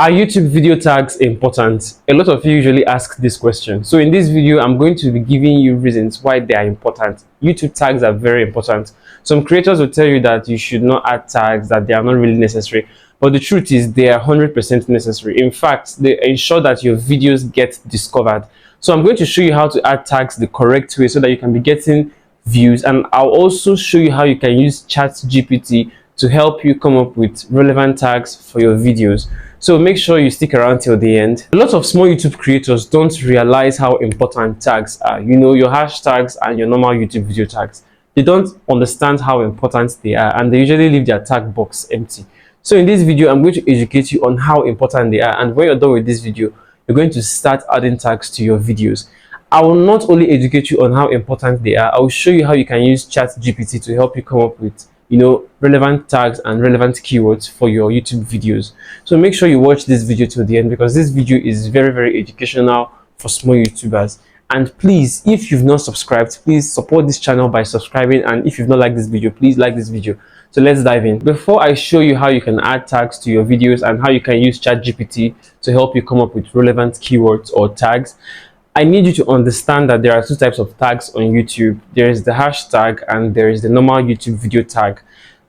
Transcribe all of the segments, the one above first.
Are YouTube video tags important? A lot of you usually ask this question. So in this video, I'm going to be giving you reasons why they are important. YouTube tags are very important. Some creators will tell you that you should not add tags, that they are not really necessary. But the truth is they are 100% necessary. In fact, they ensure that your videos get discovered. So I'm going to show you how to add tags the correct way so that you can be getting views. And I'll also show you how you can use chatgpt to help you come up with relevant tags for your videos. So make sure you stick around till the end. A lot of small YouTube creators don't realize how important tags are. You know, your hashtags and your normal YouTube video tags. They don't understand how important they are, and they usually leave their tag box empty. So in this video, I'm going to educate you on how important they are, and when you're done with this video, you're going to start adding tags to your videos. I will not only educate you on how important they are, I will show you how you can use ChatGPT to help you come up with relevant tags and relevant keywords for your YouTube videos. So make sure you watch this video till the end, because this video is very, very educational for small YouTubers. And please, if you've not subscribed, please support this channel by subscribing. And if you've not liked this video, please like this video. So let's dive in. Before I show you how you can add tags to your videos and how you can use ChatGPT to help you come up with relevant keywords or tags, I need you to understand that there are two types of tags on YouTube. There is the hashtag and there is the normal YouTube video tag.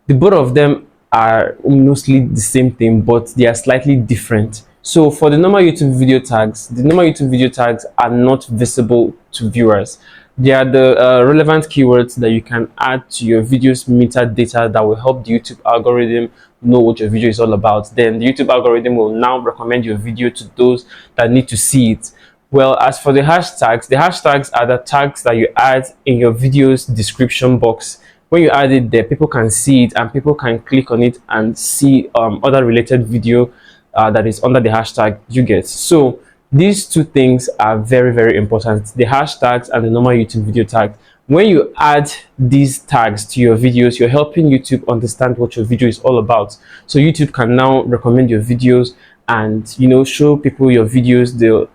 The both of them are mostly the same thing, but they are slightly different. So for the normal YouTube video tags, the normal YouTube video tags are not visible to viewers. They are the relevant keywords that you can add to your video's metadata that will help the YouTube algorithm know what your video is all about. Then the YouTube algorithm will now recommend your video to those that need to see it. Well, as for the hashtags are the tags that you add in your video's description box. When you add it there, people can see it and people can click on it and see other related video that is under the hashtag you get. So these two things are very, very important, the hashtags and the normal YouTube video tag. When you add these tags to your videos, you're helping YouTube understand what your video is all about. So YouTube can now recommend your videos and show people your videos, your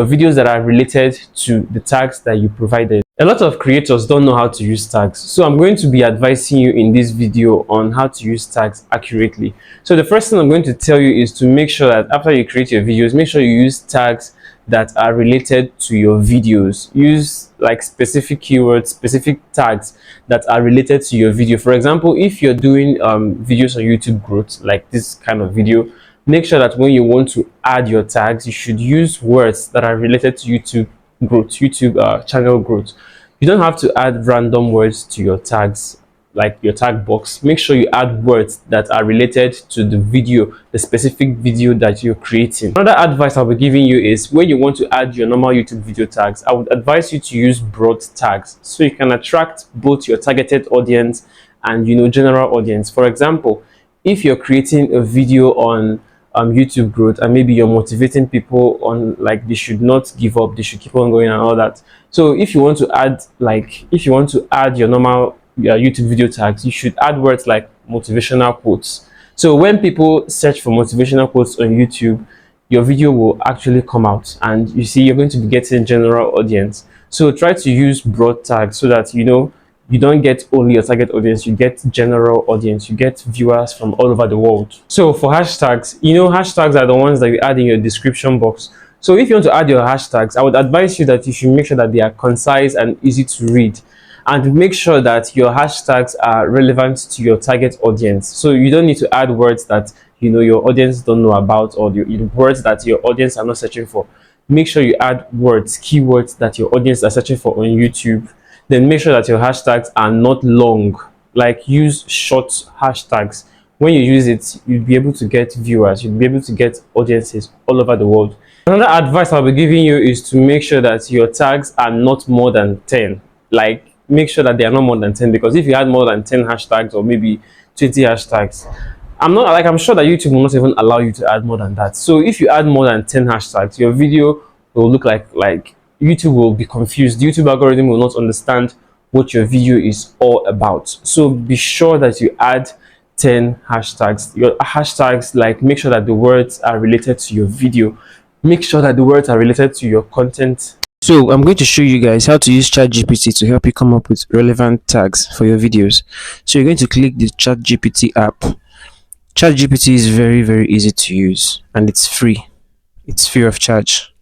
videos that are related to the tags that you provided. A lot of creators don't know how to use tags, so I'm going to be advising you in this video on how to use tags accurately. So the first thing I'm going to tell you is to make sure that after you create your videos, make sure you use tags that are related to your videos. Use like specific keywords, specific tags that are related to your video. For example, if you're doing videos on YouTube growth, like this kind of video, make sure that when you want to add your tags, you should use words that are related to YouTube growth, YouTube channel growth. You don't have to add random words to your tags, like your tag box. Make sure you add words that are related to the video, the specific video that you're creating. Another advice I'll be giving you is when you want to add your normal YouTube video tags, I would advise you to use broad tags so you can attract both your targeted audience and general audience. For example, if you're creating a video on YouTube growth and maybe you're motivating people on like they should not give up, they should keep on going and all that. So if you want to add your normal YouTube video tags, you should add words like motivational quotes. So when people search for motivational quotes on YouTube, your video will actually come out and you're going to be getting general audience. So try to use broad tags so that you don't get only your target audience, you get general audience, you get viewers from all over the world. So for hashtags, hashtags are the ones that you add in your description box. So if you want to add your hashtags, I would advise you that you should make sure that they are concise and easy to read, and make sure that your hashtags are relevant to your target audience. So you don't need to add words that your audience don't know about, or the words that your audience are not searching for. Make sure you add words, keywords that your audience are searching for on YouTube. Then make sure that your hashtags are not long. Like, use short hashtags. When you use it, you'll be able to get viewers, you'll be able to get audiences all over the world. Another advice I'll be giving you is to make sure that your tags are not more than 10. Like, make sure that they are not more than 10, because if you add more than 10 hashtags or maybe 20 hashtags, I'm sure that YouTube will not even allow you to add more than that. So if you add more than 10 hashtags, your video will look like YouTube will be confused. The YouTube algorithm will not understand what your video is all about. So be sure that you add 10 hashtags. Your hashtags, like, make sure that the words are related to your video. Make sure that the words are related to your content. So I'm going to show you guys how to use ChatGPT to help you come up with relevant tags for your videos. So you're going to click the ChatGPT app. ChatGPT is very easy to use and it's free. It's free of charge.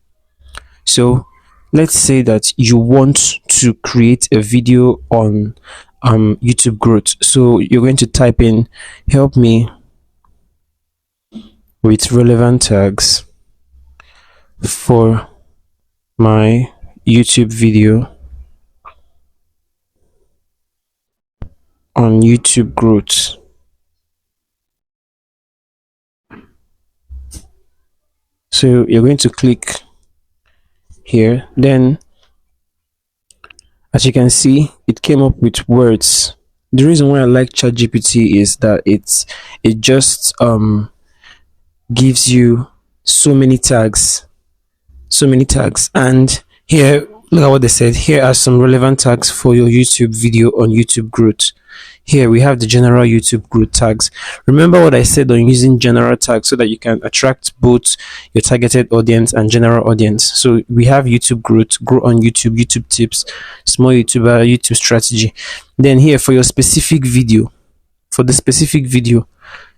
So let's say that you want to create a video on YouTube growth. So you're going to type in help me with relevant tags for my YouTube video on YouTube growth. So you're going to click here. Then as you can see, it came up with words. The reason why I like ChatGPT is that it just gives you so many tags, and here look at what they said. Here are some relevant tags for your YouTube video on YouTube growth. Here we have the general YouTube growth tags. Remember what I said on using general tags so that you can attract both your targeted audience and general audience. So we have YouTube growth, grow on YouTube, YouTube tips, small YouTuber, YouTube strategy. Then here for your specific video, for the specific video.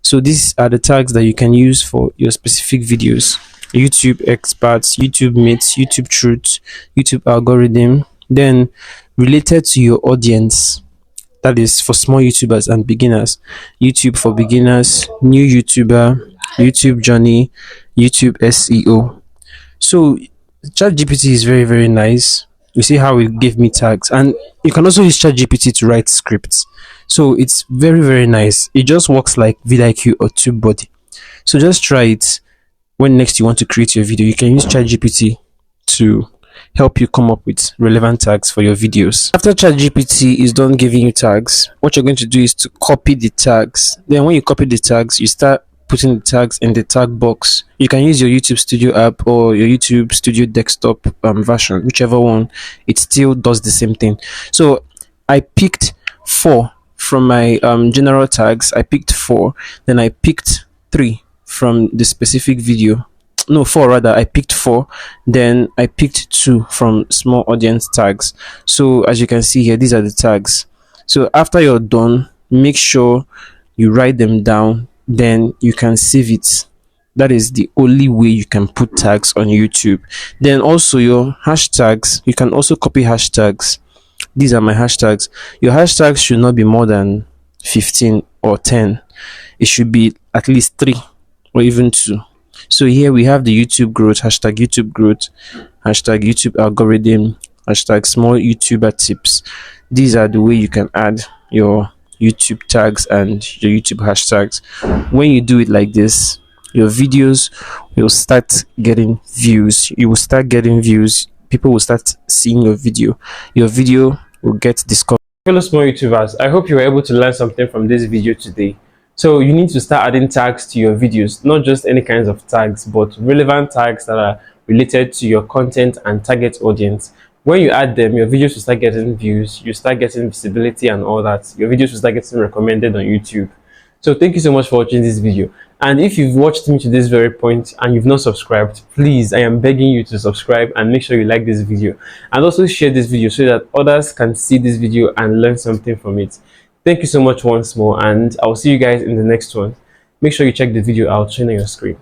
So these are the tags that you can use for your specific videos: YouTube experts, YouTube myths, YouTube truth, YouTube algorithm. Then related to your audience, that is for small YouTubers and beginners: YouTube for beginners, new YouTuber, YouTube journey, YouTube SEO. So ChatGPT is very nice. You see how it gave me tags, and you can also use ChatGPT to write scripts. So it's very nice. It just works like vidIQ or TubeBuddy. So just try it. When next you want to create your video, you can use ChatGPT to help you come up with relevant tags for your videos. After ChatGPT is done giving you tags, what you're going to do is to copy the tags. Then when you copy the tags, you start putting the tags in the tag box. You can use your YouTube Studio app or your YouTube Studio desktop version, whichever one. It still does the same thing. So I picked 4 from my general tags. I picked 4, then I picked 3 from the specific video. No, 4 rather. I picked 4, then I picked 2 from small audience tags. So as you can see here, these are the tags. So after you're done, make sure you write them down, then you can save it. That is the only way you can put tags on YouTube. Then also your hashtags, you can also copy hashtags. These are my hashtags. Your hashtags should not be more than 15 or 10. It should be at least 3 or even 2. So here we have the YouTube growth, hashtag YouTube growth, hashtag YouTube algorithm, hashtag small YouTuber tips. These are the way you can add your YouTube tags and your YouTube hashtags. When you do it like this, your videos will start getting views. You will start getting views. People will start seeing your video. Your video will get discovered. Fellow small YouTubers, I hope you were able to learn something from this video today. So you need to start adding tags to your videos, not just any kinds of tags, but relevant tags that are related to your content and target audience. When you add them, your videos will start getting views, you start getting visibility and all that. Your videos will start getting recommended on YouTube. So thank you so much for watching this video. And if you've watched me to this very point and you've not subscribed, please, I am begging you to subscribe and make sure you like this video. And also share this video so that others can see this video and learn something from it. Thank you so much once more, and I'll see you guys in the next one. Make sure you check the video out showing on your screen.